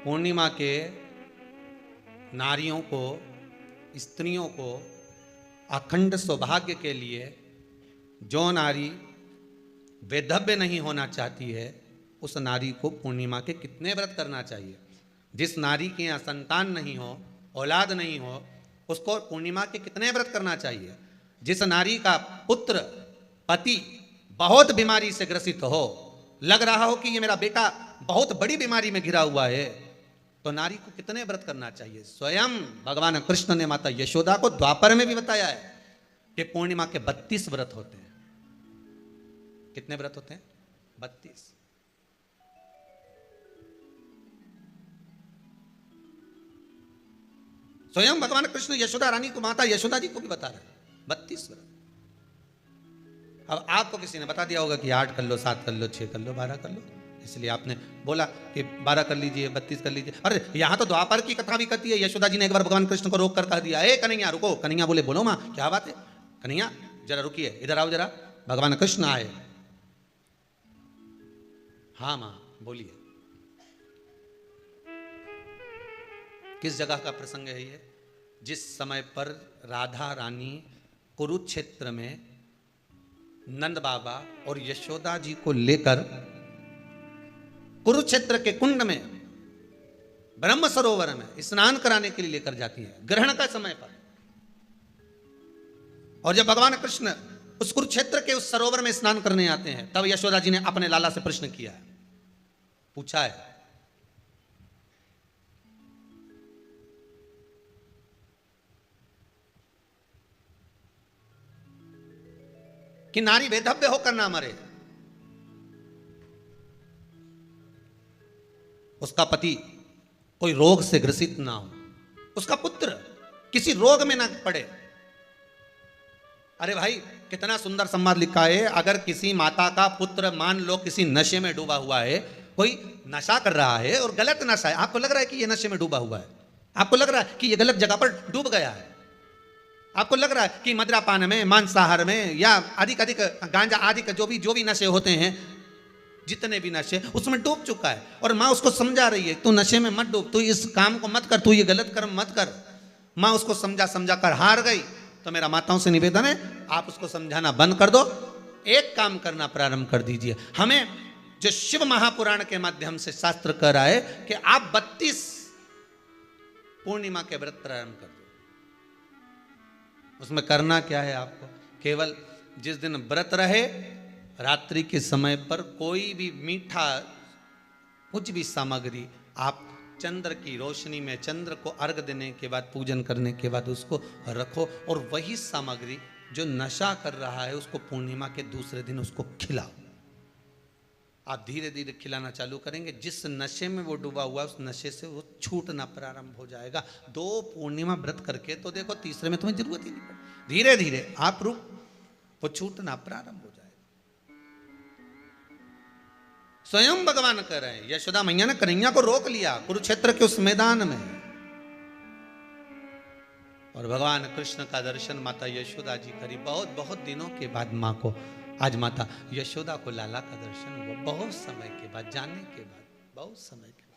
पूर्णिमा के नारियों को, स्त्रियों को अखंड सौभाग्य के लिए जो नारी वैधव्य नहीं होना चाहती है, उस नारी को पूर्णिमा के कितने व्रत करना चाहिए। जिस नारी के यहाँ संतान नहीं हो, औलाद नहीं हो, उसको पूर्णिमा के कितने व्रत करना चाहिए। जिस नारी का पुत्र पति बहुत बीमारी से ग्रसित हो, लग रहा हो कि ये मेरा बेटा बहुत बड़ी बीमारी में घिरा हुआ है, तो नारी को कितने व्रत करना चाहिए। स्वयं भगवान कृष्ण ने माता यशोदा को द्वापर में भी बताया है कि पूर्णिमा के 32 व्रत होते हैं। कितने व्रत होते हैं? 32। स्वयं भगवान कृष्ण यशोदा रानी को, माता यशोदा जी को भी बता रहे हैं 32 व्रत। अब आपको किसी ने बता दिया होगा कि 8 कर लो, 7 कर लो, 6 कर लो, 12 कर लो, इसलिए आपने बोला कि 12 कर लीजिए, 32 कर लीजिए। अरे यहां तो द्वापर की कथा भी कहती है। यशोदा जी ने एक बार भगवान कृष्ण को रोक कर कह दिया, ए कन्हैया रुको। कन्हैया बोले, बोलो मां क्या बात है। कन्हैया जरा रुकिए, इधर आओ जरा। भगवान कृष्ण आए। हाँ मां बोलिए। किस जगह का प्रसंग है ये? जिस समय पर राधा रानी कुरुक्षेत्र में नंद बाबा और यशोदा जी को लेकर कुरुक्षेत्र के कुंड में, ब्रह्म सरोवर में स्नान कराने के लिए लेकर जाती है, ग्रहण का समय पर। और जब भगवान कृष्ण उस कुरुक्षेत्र के उस सरोवर में स्नान करने आते हैं, तब यशोदा जी ने अपने लाला से प्रश्न किया है, पूछा है कि नारी वैधव्य होकर ना मरे, उसका पति कोई रोग से ग्रसित ना हो, उसका पुत्र किसी रोग में ना पड़े। अरे भाई कितना सुंदर संवाद लिखा है। अगर किसी माता का पुत्र मान लो किसी नशे में डूबा हुआ है, कोई नशा कर रहा है और गलत नशा है, आपको लग रहा है कि ये नशे में डूबा हुआ है, आपको लग रहा है कि ये गलत जगह पर डूब गया है, आपको लग रहा है कि मदिरापान में, मांसाहार में या अधिक गांजा आदि का जो भी नशे होते हैं, जितने भी नशे, उसमें डूब चुका है। और माँ उसको समझा रही है, तू नशे में मत डूब, तू इस काम को मत कर, तू ये गलत कर्म मत कर। माँ उसको समझा कर हार गई। तो मेरा माताओं से निवेदन है, आप उसको समझाना बंद कर दो, एक काम करना प्रारंभ कर दीजिए। हमें जो शिव महापुराण के माध्यम से शास्त्र कह रहा है कि आप 32 पूर्णिमा के व्रत प्रारंभ कर दो। उसमें करना क्या है आपको? केवल जिस दिन व्रत रहे, रात्रि के समय पर कोई भी मीठा, कुछ भी सामग्री आप चंद्र की रोशनी में, चंद्र को अर्घ देने के बाद, पूजन करने के बाद उसको रखो, और वही सामग्री जो नशा कर रहा है उसको पूर्णिमा के दूसरे दिन उसको खिलाओ। आप धीरे धीरे खिलाना चालू करेंगे, जिस नशे में वो डूबा हुआ उस नशे से वो छूटना प्रारंभ हो जाएगा। 2 पूर्णिमा व्रत करके तो देखो, तीसरे में तुम्हें जरूरत ही नहीं पड़े। धीरे धीरे आप रुक, वो छूटना प्रारंभ हो जाएगा। स्वयं भगवान कह रहे हैं, यशोदा मैया ने कन्हैया को रोक लिया कुरुक्षेत्र के उस मैदान में, और भगवान कृष्ण का दर्शन माता यशोदा जी करी। बहुत बहुत दिनों के बाद माँ को, आज माता यशोदा को लाला का दर्शन हुआ, बहुत समय के बाद, जाने के बाद, बहुत समय के बाद।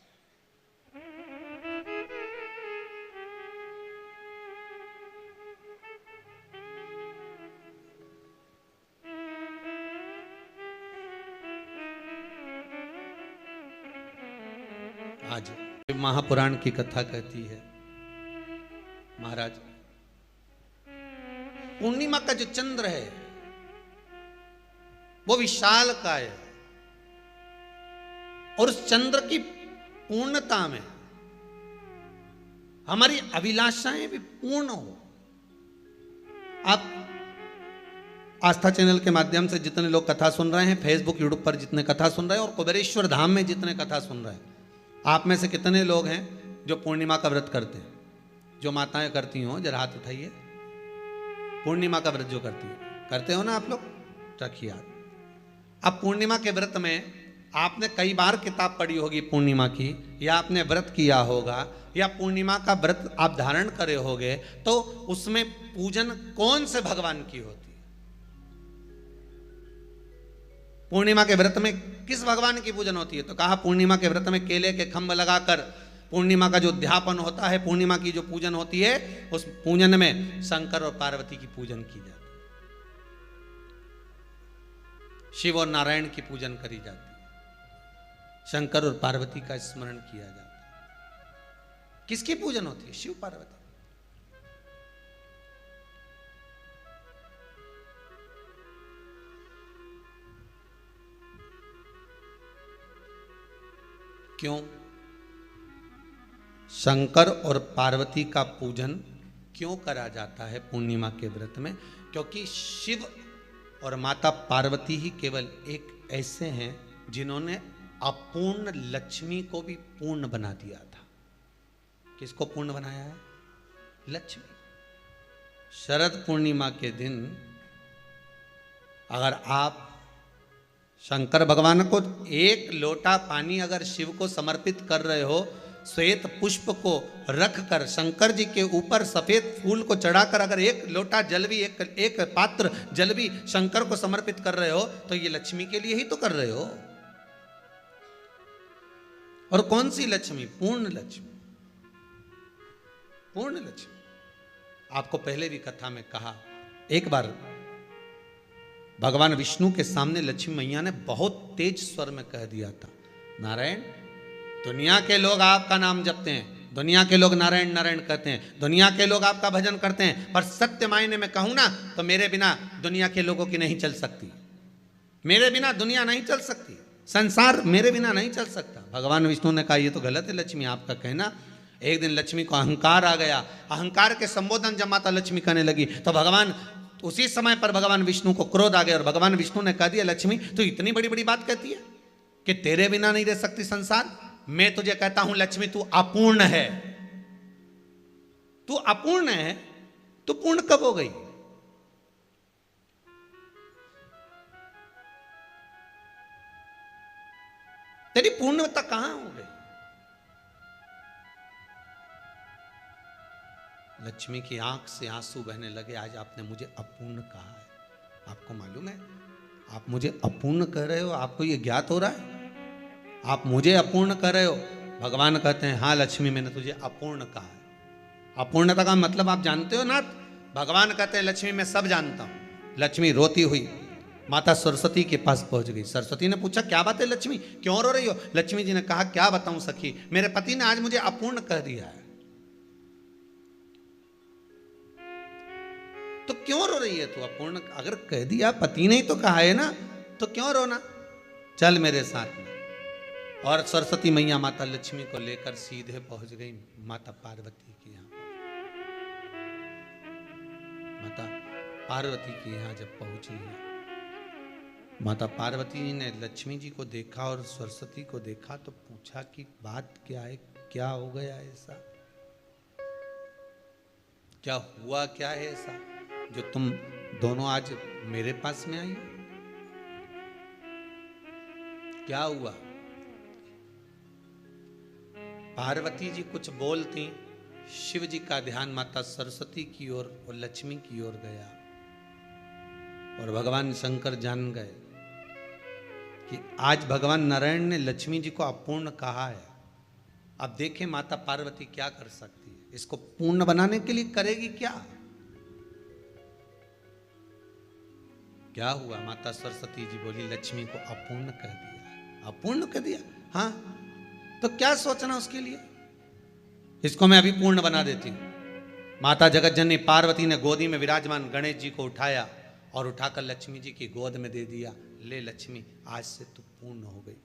आज महापुराण की कथा कहती है, महाराज पूर्णिमा का जो चंद्र है वो विशाल का है, और उस चंद्र की पूर्णता में हमारी अभिलाषाएं भी पूर्ण हो। आप आस्था चैनल के माध्यम से जितने लोग कथा सुन रहे हैं, फेसबुक यूट्यूब पर जितने कथा सुन रहे हैं, और कुबेरेश्वर धाम में जितने कथा सुन रहे हैं, आप में से कितने लोग हैं जो पूर्णिमा का व्रत करते हैं? जो माताएं करती हो जरा हाथ उठाइए। पूर्णिमा का व्रत जो करती है, करते हो ना आप लोग? रखिए हाथ। अब पूर्णिमा के व्रत में आपने कई बार किताब पढ़ी होगी पूर्णिमा की, या आपने व्रत किया होगा, या पूर्णिमा का व्रत आप धारण करे होगे, तो उसमें पूजन कौन से भगवान की होती है? पूर्णिमा के व्रत में किस भगवान की पूजन होती है? तो कहा पूर्णिमा के व्रत में केले के खंभ लगाकर पूर्णिमा का जो उद्यापन होता है, पूर्णिमा की जो पूजन होती है, उस पूजन में शंकर और पार्वती की पूजन की जाती है, शिव और नारायण की पूजन करी जाती है, शंकर और पार्वती का स्मरण किया जाता है। किसकी पूजन होती है? शिव पार्वती। क्यों? शंकर और पार्वती का पूजन क्यों करा जाता है पूर्णिमा के व्रत में? क्योंकि शिव और माता पार्वती ही केवल एक ऐसे हैं जिन्होंने अपूर्ण लक्ष्मी को भी पूर्ण बना दिया था। किसको पूर्ण बनाया है? लक्ष्मी। शरद पूर्णिमा के दिन अगर आप शंकर भगवान को एक लोटा पानी अगर शिव को समर्पित कर रहे हो, श्वेत पुष्प को रखकर शंकर जी के ऊपर सफेद फूल को चढ़ाकर अगर एक लोटा जल भी, एक पात्र जल भी शंकर को समर्पित कर रहे हो, तो ये लक्ष्मी के लिए ही तो कर रहे हो। और कौन सी लक्ष्मी? पूर्ण लक्ष्मी। पूर्ण लक्ष्मी। आपको पहले भी कथा में कहा, एक बार भगवान विष्णु के सामने लक्ष्मी मैया ने बहुत तेज स्वर में कह दिया था, नारायण, दुनिया के लोग आपका नाम जपते हैं, दुनिया के लोग नारायण नारायण कहते हैं, दुनिया के लोग आपका भजन करते हैं, पर सत्य मायने में कहूं ना तो मेरे बिना दुनिया के लोगों की नहीं चल सकती, मेरे बिना दुनिया नहीं चल सकती, संसार मेरे बिना नहीं चल सकता। भगवान विष्णु ने कहा, ये तो गलत है लक्ष्मी आपका कहना। एक दिन लक्ष्मी को अहंकार आ गया, अहंकार के संबोधन जब माता लक्ष्मी करने लगी तो भगवान, उसी समय पर भगवान विष्णु को क्रोध आ गया और भगवान विष्णु ने कह दिया, लक्ष्मी तू इतनी बड़ी बड़ी बात कहती है कि तेरे बिना नहीं रह सकती संसार। मैं तुझे कहता हूं लक्ष्मी, तू अपूर्ण है, तू अपूर्ण है, तू पूर्ण कब हो गई? तेरी पूर्णता कहां हो गई? लक्ष्मी की आंख से आंसू बहने लगे। आज आपने मुझे अपूर्ण कहा है, आपको मालूम है आप मुझे अपूर्ण कह रहे हो? आपको ये ज्ञात हो रहा है आप मुझे अपूर्ण कह रहे हो? भगवान कहते हैं, हाँ लक्ष्मी, मैंने तुझे अपूर्ण कहा है। अपूर्णता का मतलब आप जानते हो ना? भगवान कहते हैं, लक्ष्मी मैं सब जानता हूं। लक्ष्मी रोती हुई माता सरस्वती के पास पहुंच गई। सरस्वती ने पूछा, क्या बात है लक्ष्मी, क्यों रो रही हो? लक्ष्मी जी ने कहा, क्या बताऊं सखी, मेरे पति ने आज मुझे अपूर्ण कह दिया है। तो क्यों रो रही है तू? अपूर्ण अगर कह दिया, पति ने ही तो कहा है ना, तो क्यों रोना? चल मेरे साथ में। और सरस्वती मैया माता लक्ष्मी को लेकर सीधे पहुंच गई माता पार्वती के यहाँ। माता पार्वती के यहाँ जब पहुंची है, माता पार्वती ने लक्ष्मी जी को देखा और सरस्वती को देखा तो पूछा कि बात क्या है, क्या हो गया ऐसा, क्या हुआ, क्या है ऐसा जो तुम दोनों आज मेरे पास में आई? क्या हुआ? पार्वती जी कुछ बोलती, शिव जी का ध्यान माता सरस्वती की ओर और लक्ष्मी की ओर गया और भगवान शंकर जान गए कि आज भगवान नारायण ने लक्ष्मी जी को अपूर्ण कहा है। अब देखें माता पार्वती क्या कर सकती है, इसको पूर्ण बनाने के लिए करेगी क्या? क्या हुआ? माता सरस्वती जी बोली, लक्ष्मी को अपूर्ण कह दिया। अपूर्ण कह दिया? हाँ, तो क्या सोचना उसके लिए, इसको मैं अभी पूर्ण बना देती हूं। माता जगत जननी पार्वती ने गोदी में विराजमान गणेश जी को उठाया और उठाकर लक्ष्मी जी की गोद में दे दिया। ले लक्ष्मी, आज से तू पूर्ण हो गई।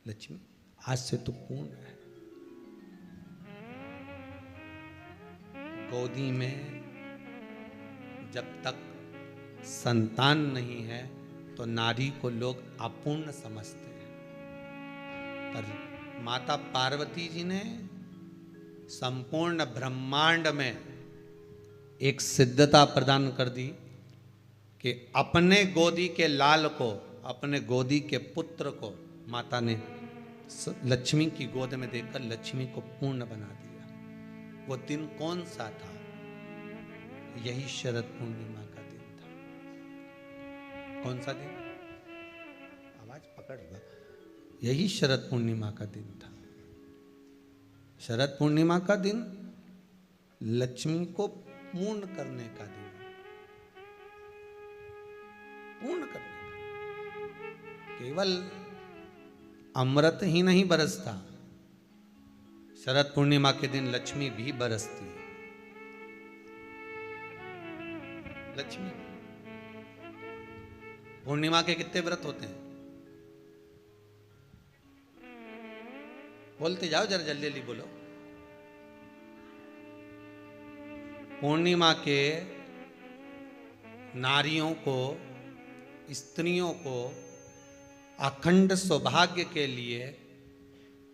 लक्ष्मी, आज से तू पूर्ण है। गोदी में जब तक संतान नहीं है तो नारी को लोग अपूर्ण समझते हैं, पर माता पार्वती जी ने संपूर्ण ब्रह्मांड में एक सिद्धता प्रदान कर दी कि अपने गोदी के लाल को, अपने गोदी के पुत्र को माता ने लक्ष्मी की गोद में देकर लक्ष्मी को पूर्ण बना दिया। वो दिन कौन सा था? यही शरद पूर्णिमा का दिन था। कौन सा दिन? आवाज पकड़ लो। यही शरद पूर्णिमा का दिन था। शरद पूर्णिमा का दिन लक्ष्मी को पूर्ण करने का दिन, पूर्ण करने का। केवल अमृत ही नहीं बरसता, शरद पूर्णिमा के दिन लक्ष्मी भी बरसती है। लक्ष्मी पूर्णिमा के कितने व्रत होते हैं? बोलते जाओ, जरा जल्दी जल्दी बोलो। पूर्णिमा के नारियों को, स्त्रियों को अखंड सौभाग्य के लिए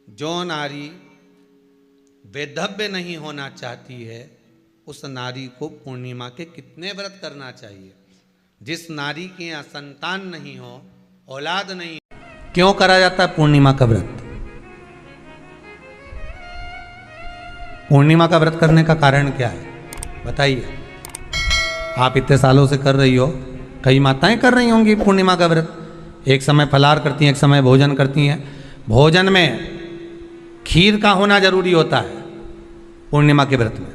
जो नारी वैधव्य नहीं होना चाहती है, उस नारी को पूर्णिमा के कितने व्रत करना चाहिए? जिस नारी के यहाँ संतान नहीं हो, औलाद नहीं, क्यों करा जाता है पूर्णिमा का व्रत? पूर्णिमा का व्रत करने का कारण क्या है बताइए? आप इतने सालों से कर रही हो, कई माताएं कर रही होंगी पूर्णिमा का व्रत। एक समय फलाहार करती हैं, एक समय भोजन करती हैं। भोजन में खीर का होना जरूरी होता है पूर्णिमा के व्रत में,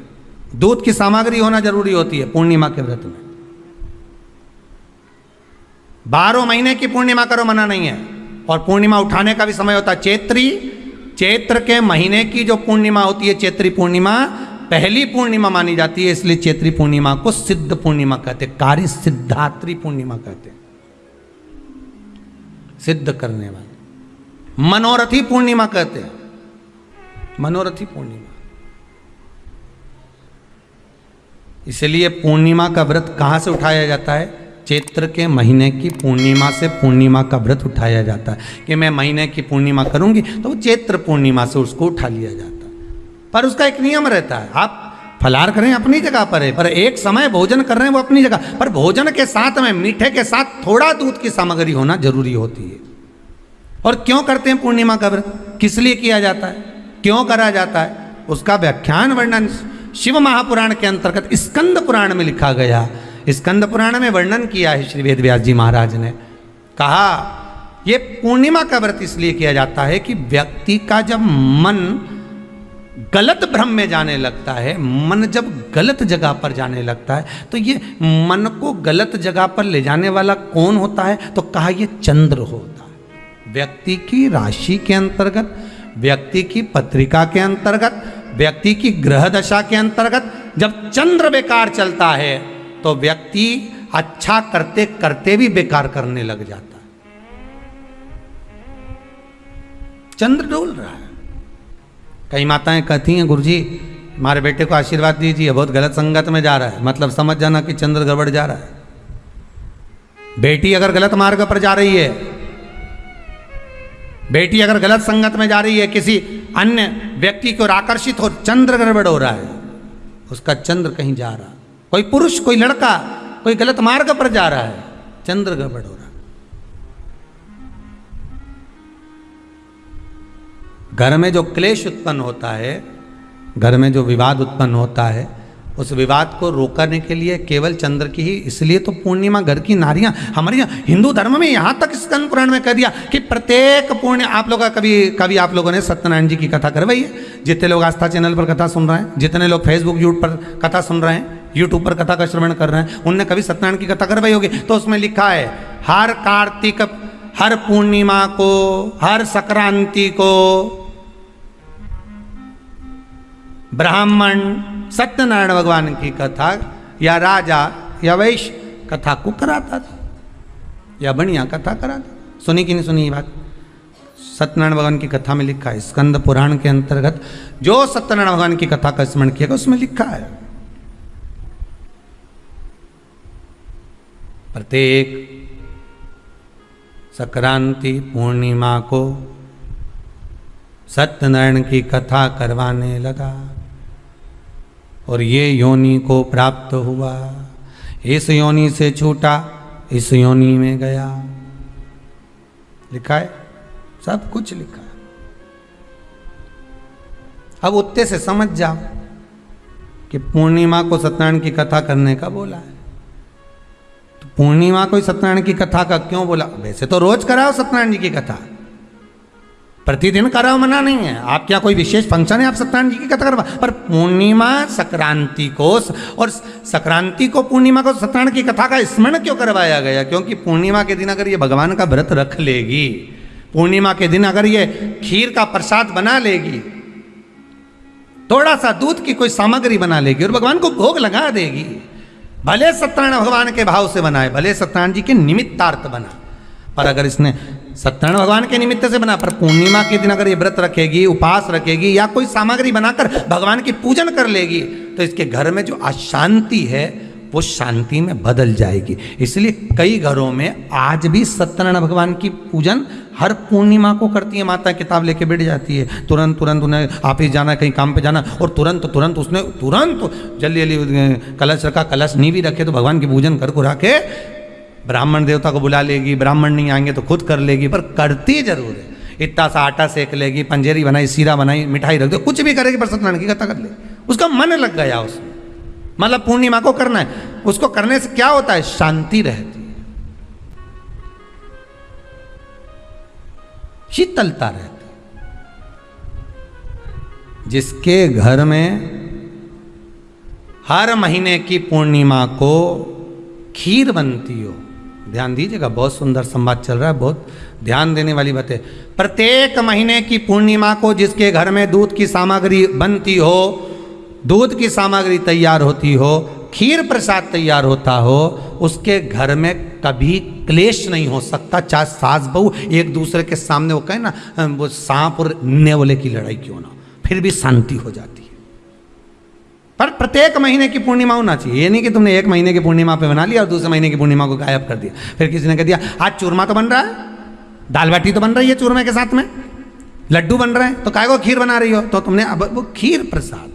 दूध की सामग्री होना जरूरी होती है पूर्णिमा के व्रत में। 12 महीने की पूर्णिमा करो, मना नहीं है। और पूर्णिमा उठाने का भी समय होता है चैत्री, चैत्र के महीने की जो पूर्णिमा होती है, चैत्री पूर्णिमा पहली पूर्णिमा मानी जाती है, इसलिए चैत्री पूर्णिमा को सिद्ध पूर्णिमा कहते, कार्य सिद्धात्री पूर्णिमा कहते, सिद्ध करने वाले। मनोरथी पूर्णिमा कहते हैं, मनोरथी पूर्णिमा। इसलिए पूर्णिमा का व्रत कहां से उठाया जाता है? चैत्र के महीने की पूर्णिमा से पूर्णिमा का व्रत उठाया जाता है कि मैं महीने की पूर्णिमा करूंगी, तो वो चैत्र पूर्णिमा से उसको उठा लिया जाता है। पर उसका एक नियम रहता है, आप फलाहार करें अपनी जगह पर है, पर एक समय भोजन कर रहे हैं वो अपनी जगह पर, भोजन के साथ में मीठे के साथ थोड़ा दूध की सामग्री होना जरूरी होती है। और क्यों करते हैं पूर्णिमा का व्रत, किस लिए किया जाता है, क्यों करा जाता है, उसका व्याख्यान वर्णन शिव महापुराण के अंतर्गत स्कंद पुराण में लिखा गया। स्कंद पुराण में वर्णन किया है श्री वेद व्यास जी महाराज ने। कहा ये पूर्णिमा का व्रत इसलिए किया जाता है कि व्यक्ति का जब मन गलत भ्रम में जाने लगता है, मन जब गलत जगह पर जाने लगता है, तो ये मन को गलत जगह पर ले जाने वाला कौन होता है? तो कहा ये चंद्र होता है। व्यक्ति की राशि के अंतर्गत, व्यक्ति की पत्रिका के अंतर्गत, व्यक्ति की ग्रह दशा के अंतर्गत जब चंद्र बेकार चलता है, तो व्यक्ति अच्छा करते करते भी बेकार करने लग जाता है। चंद्र डोल रहा है। कई माताएं कहती हैं, गुरुजी हमारे बेटे को आशीर्वाद दीजिए, बहुत गलत संगत में जा रहा है। मतलब समझ जाना कि चंद्र गड़बड़ जा रहा है। बेटी अगर गलत मार्ग पर जा रही है, बेटी अगर गलत संगत में जा रही है, किसी अन्य व्यक्ति को आकर्षित हो, चंद्र गड़बड़ हो रहा है, उसका चंद्र कहीं जा रहा है। कोई पुरुष, कोई लड़का, कोई गलत मार्ग पर जा रहा है, चंद्र गड़बड़ हो रहा है। घर में जो क्लेश उत्पन्न होता है, घर में जो विवाद उत्पन्न होता है, उस विवाद को रोकने के लिए केवल चंद्र की ही, इसलिए तो पूर्णिमा घर की नारियां, हमारे यहाँ हिंदू धर्म में यहाँ तक स्कंद पुराण में कह दिया कि प्रत्येक पूर्णिमा, आप लोग कभी आप लोगों ने सत्यनारायण जी की कथा करवाई है? जितने लोग आस्था चैनल पर कथा सुन रहे हैं, जितने लोग फेसबुक यूट्यूब पर कथा सुन रहे हैं, यूट्यूब पर कथा का श्रवण कर रहे हैं, उनने कभी सत्यनारायण की कथा करवाई होगी। तो उसमें लिखा है हर कार्तिक, हर पूर्णिमा को, हर संक्रांति को ब्राह्मण सत्यनारायण भगवान की कथा या राजा या वैश्य कथा को कराता था, या बढ़िया कथा कराता। सुनी कि नहीं सुनी ये बात? सत्यनारायण भगवान की कथा में लिखा है, स्कंद पुराण के अंतर्गत जो सत्यनारायण भगवान की कथा का स्मरण किया उसमें लिखा है प्रत्येक संक्रांति पूर्णिमा को सत्यनारायण की कथा करवाने लगा और ये योनि को प्राप्त हुआ, इस योनि से छूटा, इस योनि में गया। लिखा है, सब कुछ लिखा है। अब उत्ते से समझ जाओ कि पूर्णिमा को सत्यनारायण की कथा करने का बोला है। तो पूर्णिमा को सत्यनारायण की कथा का क्यों बोला? वैसे तो रोज कराओ सत्यनारायण जी की कथा, प्रतिदिन कराओ, मना नहीं है। आप क्या कोई विशेष फंक्शन है आप सत्यनारायण जी की कथा करवा, पर पूर्णिमा संक्रांति को और संक्रांति को पूर्णिमा को सत्यनारायण की कथा का स्मरण क्यों करवाया गया? क्योंकि पूर्णिमा के दिन अगर ये भगवान का व्रत रख लेगी, पूर्णिमा के दिन अगर ये खीर का प्रसाद बना लेगी, थोड़ा सा दूध की कोई सामग्री बना लेगी और भगवान को भोग लगा देगी, भले सत्यनारायण भगवान के भाव से बनाए, भले सत्यनारायण जी के निमित्तार्थ बना, पर अगर इसने सत्यनारायण भगवान के निमित्त से बना, पर पूर्णिमा के दिन अगर ये व्रत रखेगी, उपवास रखेगी या कोई सामग्री बनाकर भगवान की पूजन कर लेगी, तो इसके घर में जो अशांति है वो शांति में बदल जाएगी। इसलिए कई घरों में आज भी सत्यनारायण भगवान की पूजन हर पूर्णिमा को करती है। माता किताब लेके बैठ जाती है, तुरंत उन्हें ऑफिस जाना, कहीं काम पे जाना, और तुरंत उसने जल्दी जल्दी कलश रखा, कलश नहीं भी रखे तो भगवान की पूजन कर कुरा के ब्राह्मण देवता को बुला लेगी, ब्राह्मण नहीं आएंगे तो खुद कर लेगी, पर करती जरूर है। इतना सा आटा सेक लेगी, पंजेरी बनाई, सीरा बनाई, मिठाई रख दो, कुछ भी करेगी पर सत्यनारायण की कथा कर ले, उसका मन लग गया उसमें। मतलब पूर्णिमा को करना है, उसको करने से क्या होता है? शांति रहती है, शीतलता रहती है। जिसके घर में हर महीने की पूर्णिमा को खीर बनती हो, ध्यान दीजिएगा, बहुत सुंदर संवाद चल रहा है, बहुत ध्यान देने वाली बात है। प्रत्येक महीने की पूर्णिमा को जिसके घर में दूध की सामग्री बनती हो, दूध की सामग्री तैयार होती हो, खीर प्रसाद तैयार होता हो, उसके घर में कभी क्लेश नहीं हो सकता। चाहे सास बहू एक दूसरे के सामने वो कहे ना, वो सांप और नेवले की लड़ाई क्यों ना, फिर भी शांति हो जाती है। पर प्रत्येक महीने की पूर्णिमा होना चाहिए। ये नहीं कि तुमने एक महीने की पूर्णिमा पे बना लिया और दूसरे महीने की पूर्णिमा को गायब कर दिया। फिर किसी ने कह दिया आज चूरमा तो बन रहा है, दाल बाटी तो बन रही है चूरमे के साथ में, लड्डू बन रहे हैं, तो काय को खीर बना रही हो? तो तुमने अब वो खीर प्रसाद